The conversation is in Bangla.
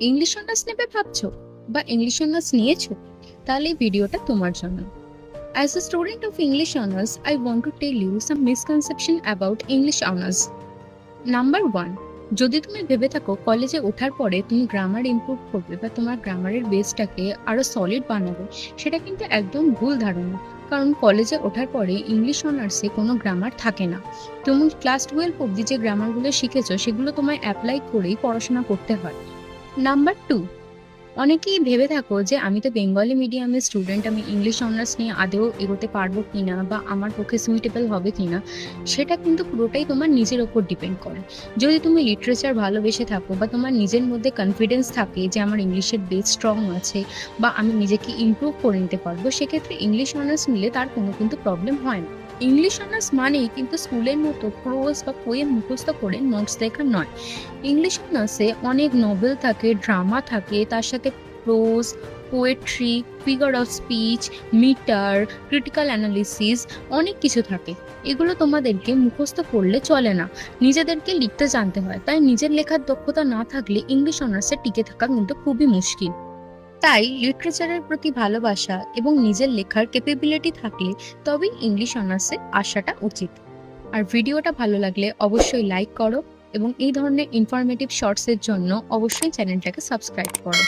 ইংলিশ অনার্স নেবে ভাবছো বা ইংলিশ অনার্স নিয়েছো, তাহলে এই ভিডিওটা তোমার জন্য। As a student of English honors, I want to tell you some misconception about English honors. Number 1, যদি তুমি ভেবে থাকো কলেজে ওঠার পরে তুমি গ্রামার ইমপ্রুভ করবে বা তোমার গ্রামারের বেসটাকে আরো সলিড বানাবে, সেটা কিন্তু একদম ভুল ধারণা। কারণ কলেজে ওঠার পরে ইংলিশ অনার্সে কোনো গ্রামার থাকে না। তুমি ক্লাস 12 অব্দি যে গ্রামারগুলো শিখেছো সেগুলো তোমায় অ্যাপ্লাই করেই পড়াশোনা করতে হয়। নাম্বার 2, অনেকেই ভেবে থাকো যে আমি তো বেঙ্গলি মিডিয়ামের স্টুডেন্ট, আমি ইংলিশ অনার্স নিয়ে আদৌ এগোতে পারবো কিনা বা আমার পক্ষে সুইটেবল হবে কিনা। সেটা কিন্তু পুরোটাই তোমার নিজের ওপর ডিপেন্ড করে। যদি তুমি লিটারেচার ভালোবেসে থাকো বা তোমার নিজের মধ্যে কনফিডেন্স থাকে যে আমার ইংলিশের বেস স্ট্রং আছে বা আমি নিজেকে ইমপ্রুভ করে নিতে পারবো, সেক্ষেত্রে ইংলিশ অনার্স নিলে তার কোনো কিন্তু প্রবলেম হয় না। ইংলিশ অনার্স মানেই কিন্তু স্কুলের মতো প্রোজ বা পোয়েম মুখস্থ করে নোটস লেখা নয়। ইংলিশ অনার্সে অনেক নভেল থাকে, ড্রামা থাকে, তার সাথে prose, poetry, figure of speech, metre, critical analysis, অনেক কিছু থাকে। এগুলো তোমাদেরকে মুখস্থ করলে চলে না, নিজেদেরকে লিখতে জানতে হয়। তাই নিজের লেখার দক্ষতা না থাকলে ইংলিশ অনার্সে টিকে থাকা কিন্তু খুবই মুশকিল। তাই লিটারেচারের প্রতি ভালোবাসা এবং নিজের লেখার ক্যাপাবিলিটি থাকলে তবেই ইংলিশ অনার্সে আসাটা উচিত। আর ভিডিওটা ভালো লাগলে অবশ্যই লাইক করো এবং এই ধরনের ইনফরমেটিভ শর্টসের জন্য অবশ্যই চ্যানেলটাকে সাবস্ক্রাইব করো।